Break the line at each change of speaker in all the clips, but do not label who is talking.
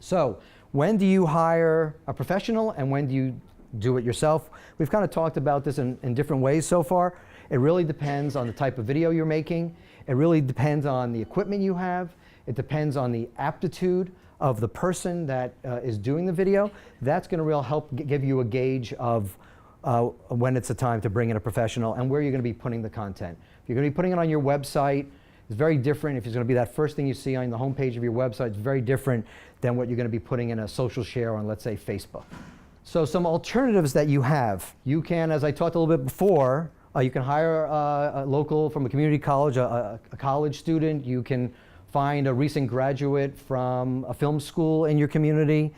So when do you hire a professional and when do you do it yourself? We've kind of talked about this in different ways so far. It really depends on the type of video you're making. It really depends on the equipment you have. It depends on the aptitude of the person that is doing the video. That's going to really help give you a gauge of when it's a time to bring in a professional and where you're going to be putting the content. If you're going to be putting it on your website, it's very different. If it's going to be that first thing you see on the homepage of your website, it's very different than what you're going to be putting in a social share on, let's say, Facebook. So some alternatives that you have. You can, as I talked a little bit before, you can hire a local from a community college, a college student. You can find a recent graduate from a film school in your community.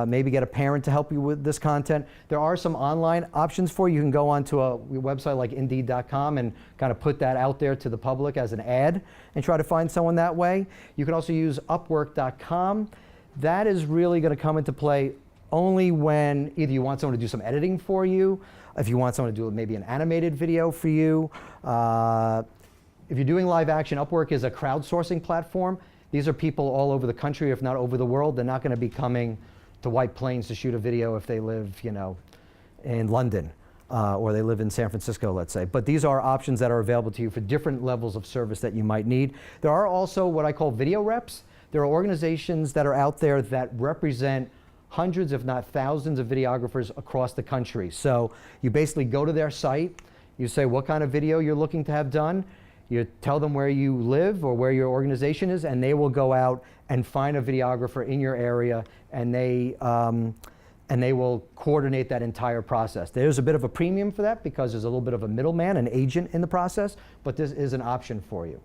Maybe get a parent to help you with this content. There are some online options for you. You can go onto a website like Indeed.com and kind of put that out there to the public as an ad and try to find someone that way. You can also use Upwork.com. That is really going to come into play only when either you want someone to do some editing for you, if you want someone to do maybe an animated video for you. If you're doing live action, Upwork is a crowdsourcing platform. These are people all over the country, if not over the world. They're not going to be coming to White Plains to shoot a video if they live, you know, in London or they live in San Francisco, let's say. But these are options that are available to you for different levels of service that you might need. There are also what I call video reps. There are organizations that are out there that represent hundreds, if not thousands, of videographers across the country. So you basically go to their site, you say what kind of video you're looking to have done, you tell them where you live or where your organization is, and they will go out and find a videographer in your area, and they will coordinate that entire process. There's a bit of a premium for that because there's a little bit of a middleman, an agent in the process, but this is an option for you.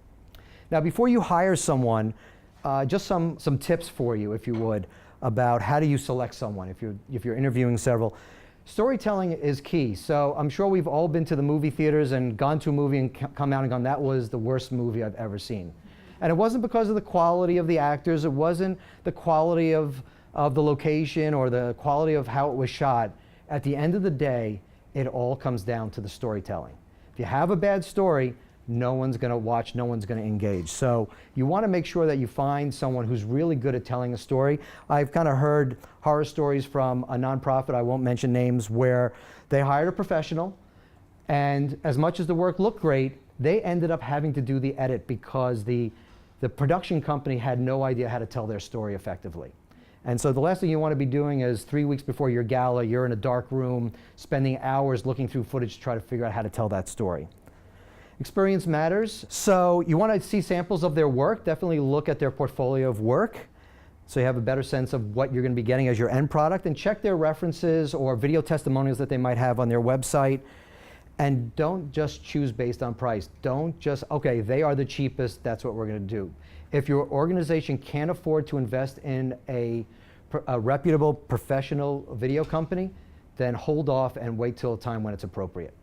Now, before you hire someone, just some tips for you, if you would, about how do you select someone if you're interviewing several. Storytelling is key. So I'm sure we've all been to the movie theaters and gone to a movie and come out and gone, that was the worst movie I've ever seen. And it wasn't because of the quality of the actors, it wasn't the quality of the location or the quality of how it was shot. At the end of the day, it all comes down to the storytelling. If you have a bad story, no one's going to watch, no one's going to engage. So you want to make sure that you find someone who's really good at telling a story. I've kind of heard horror stories from a nonprofit, I won't mention names, where they hired a professional, and as much as the work looked great, they ended up having to do the edit because the production company had no idea how to tell their story effectively. And so the last thing you want to be doing is 3 weeks before your gala, you're in a dark room, spending hours looking through footage to try to figure out how to tell that story. Experience matters. So you want to see samples of their work. Definitely look at their portfolio of work so you have a better sense of what you're going to be getting as your end product, and check their references or video testimonials that they might have on their website. And don't just choose based on price. Don't just, okay, they are the cheapest, that's what we're going to do. If your organization can't afford to invest in a reputable professional video company, then hold off and wait till a time when it's appropriate.